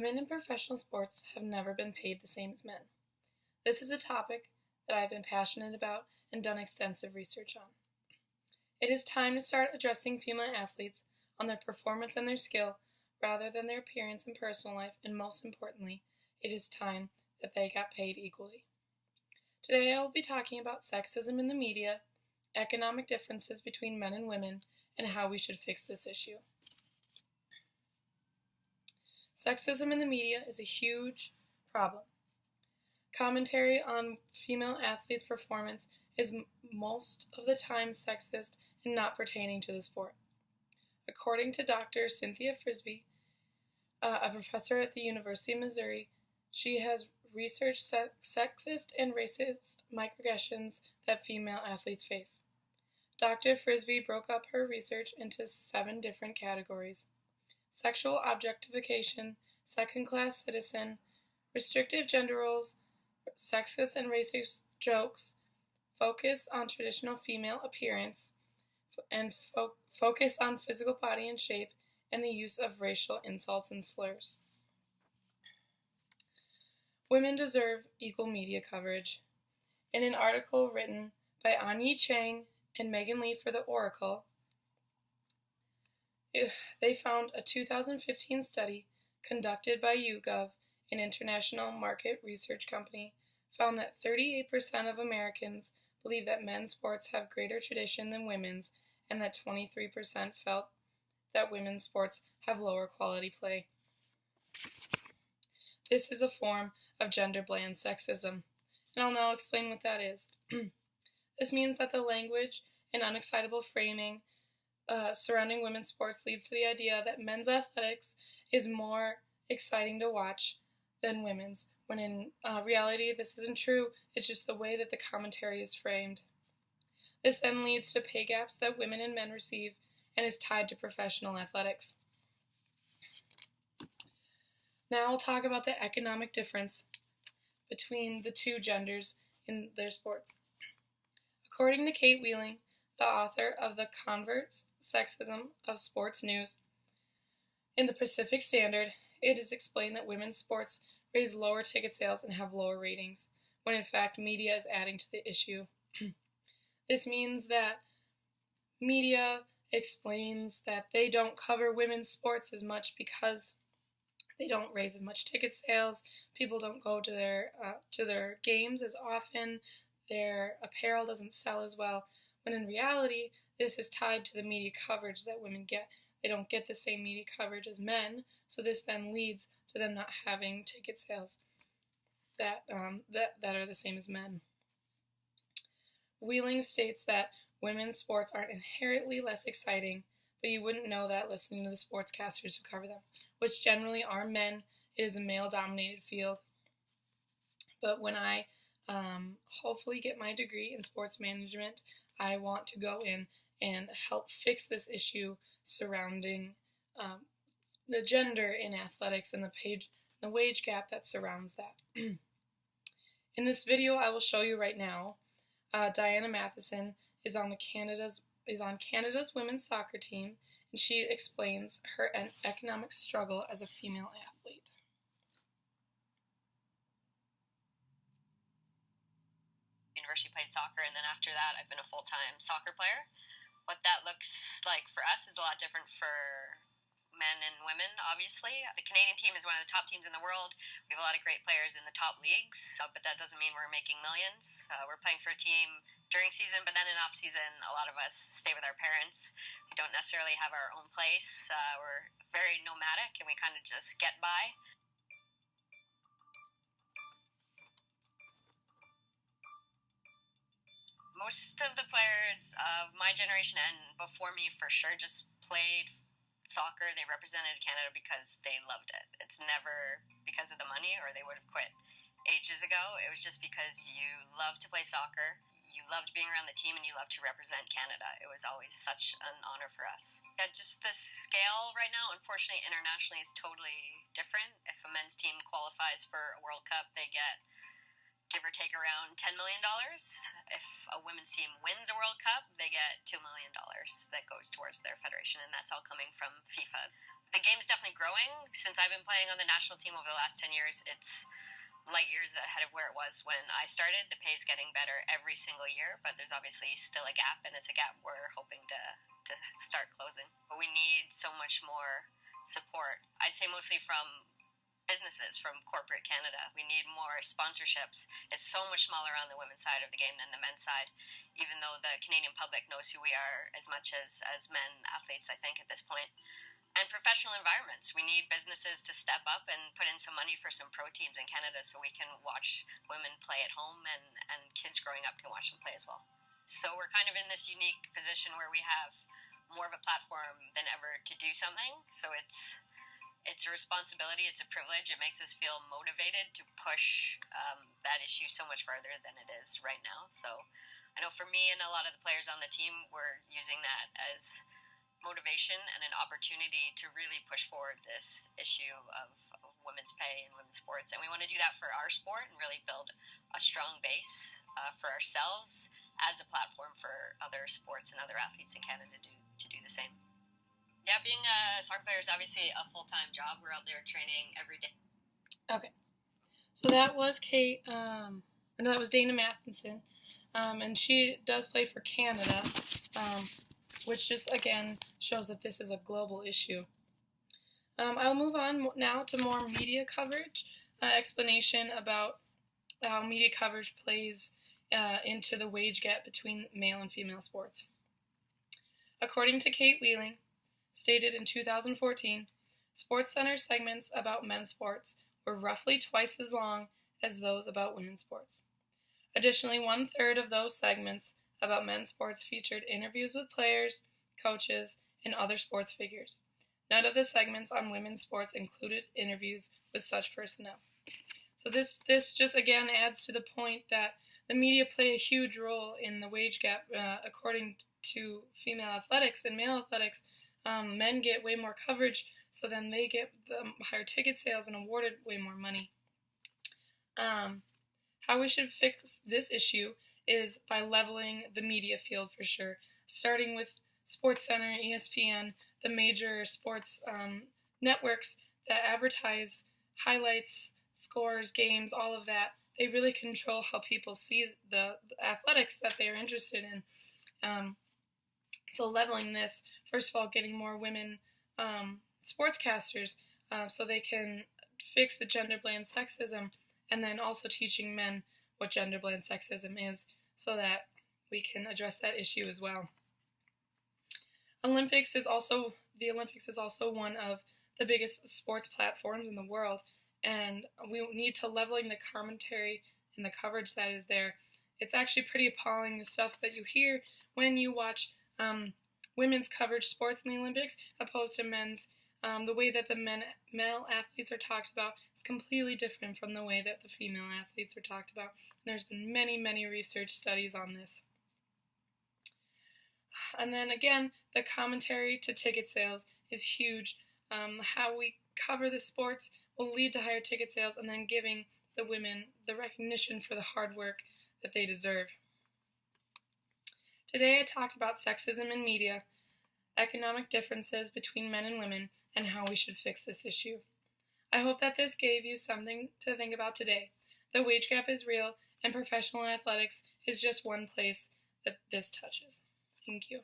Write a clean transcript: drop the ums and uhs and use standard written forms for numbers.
Women in professional sports have never been paid the same as men. This is a topic that I have been passionate about and done extensive research on. It is time to start addressing female athletes on their performance and their skill rather than their appearance and personal life, and most importantly, it is time that they got paid equally. Today I will be talking about sexism in the media, economic differences between men and women, and how we should fix this issue. Sexism in the media is a huge problem. Commentary on female athletes' performance is most of the time sexist and not pertaining to the sport. According to Dr. Cynthia Frisbee, a professor at the University of Missouri, she has researched sexist and racist microaggressions that female athletes face. Dr. Frisbee broke up her research into 7 different categories: sexual objectification, second-class citizen, restrictive gender roles, sexist and racist jokes, focus on traditional female appearance, and focus on physical body and shape, and the use of racial insults and slurs. Women deserve equal media coverage. In an article written by Anyi Chang and Megan Lee for The Oracle, they found a 2015 study conducted by YouGov, an international market research company, found that 38% of Americans believe that men's sports have greater tradition than women's, and that 23% felt that women's sports have lower quality play. This is a form of gender-bland sexism, and I'll now explain what that is. This means that the language and unexcitable framing surrounding women's sports leads to the idea that men's athletics is more exciting to watch than women's, when in reality this isn't true. It's just the way that the commentary is framed. This then leads to pay gaps that women and men receive and is tied to professional athletics. Now I'll talk about the economic difference between the two genders in their sports. According to Kate Wheeling, the author of The Covert Sexism of Sports News, in the Pacific Standard, it is explained that women's sports raise lower ticket sales and have lower ratings, when in fact media is adding to the issue. This means that media explains that they don't cover women's sports as much because they don't raise as much ticket sales, people don't go to their games as often, their apparel doesn't sell as well, when in reality this is tied to the media coverage that women get. They don't get the same media coverage as men, so this then leads to them not having ticket sales that are the same as men. Wheeling states that women's sports aren't inherently less exciting, but you wouldn't know that listening to the sportscasters who cover them, which generally are men. It is a male-dominated field. But when I hopefully get my degree in sports management, I want to go in and help fix this issue surrounding the gender in athletics and the wage gap that surrounds that. In this video I will show you right now, Diana Matheson is on Canada's women's soccer team, and she explains her economic struggle as a female athlete. University, played soccer, and then after that I've been a full-time soccer player. What that looks like for us is a lot different for men and women, obviously. The Canadian team is one of the top teams in the world. We have a lot of great players in the top leagues, but that doesn't mean we're making millions. We're playing for a team during season, but then in off season, a lot of us stay with our parents. We don't necessarily have our own place. We're very nomadic, and we kind of just get by. Most of the players of my generation and before me for sure just played soccer. They represented Canada because they loved it. It's never because of the money or they would have quit ages ago. It was just because you love to play soccer, you loved being around the team, and you loved to represent Canada. It was always such an honor for us. Yeah, just the scale right now, unfortunately, internationally is totally different. If a men's team qualifies for a World Cup, they get give or take around $10 million. If a women's team wins a World Cup, they get $2 million that goes towards their federation, and that's all coming from FIFA. the game's definitely growing. Since I've been playing on the national team over the last 10 years, it's light years ahead of where it was when I started. The pay's getting better every single year, but there's obviously still a gap, and it's a gap we're hoping to start closing. But we need so much more support. I'd say mostly from businesses, from corporate Canada. We need more sponsorships. It's so much smaller on the women's side of the game than the men's side, even though the Canadian public knows who we are as much as men athletes, I think, at this point. And professional environments. We need businesses to step up and put in some money for some pro teams in Canada so we can watch women play at home, and kids growing up can watch them play as well. So we're kind of in this unique position where we have more of a platform than ever to do something. So it's a responsibility, it's a privilege. It makes us feel motivated to push that issue so much further than it is right now. So I know for me and a lot of the players on the team, we're using that as motivation and an opportunity to really push forward this issue of women's pay and women's sports. And we want to do that for our sport and really build a strong base for ourselves as a platform for other sports and other athletes in Canada to do the same. Yeah, being a soccer player is obviously a full-time job. We're out there training every day. Okay. So that was Kate, no, that was Dana Matheson, and she does play for Canada, which just, again, shows that this is a global issue. I'll move on now to more media coverage, explanation about how media coverage plays into the wage gap between male and female sports. According to Kate Wheeling, stated in 2014, SportsCenter segments about men's sports were roughly twice as long as those about women's sports. Additionally, 1/3 of those segments about men's sports featured interviews with players, coaches, and other sports figures. None of the segments on women's sports included interviews with such personnel. So this just again adds to the point that the media play a huge role in the wage gap. According to female athletics and male athletics, men get way more coverage, so then they get higher ticket sales and awarded way more money. How we should fix this issue is by leveling the media field for sure, starting with SportsCenter, ESPN, the major sports networks that advertise highlights, scores, games, all of that. They really control how people see the athletics that they are interested in. So leveling this, first of all, getting more women sportscasters so they can fix the gender-blind sexism, and then also teaching men what gender-blind sexism is so that we can address that issue as well. The Olympics is also one of the biggest sports platforms in the world, and we need to leveling the commentary and the coverage that is there. It's actually pretty appalling, the stuff that you hear when you watch women's coverage sports in the Olympics opposed to men's. The way that the male athletes are talked about is completely different from the way that the female athletes are talked about. And there's been many, many research studies on this. And then again, the commentary to ticket sales is huge. How we cover the sports will lead to higher ticket sales and then giving the women the recognition for the hard work that they deserve. Today I talked about sexism in media, economic differences between men and women, and how we should fix this issue. I hope that this gave you something to think about today. The wage gap is real, and professional athletics is just one place that this touches. Thank you.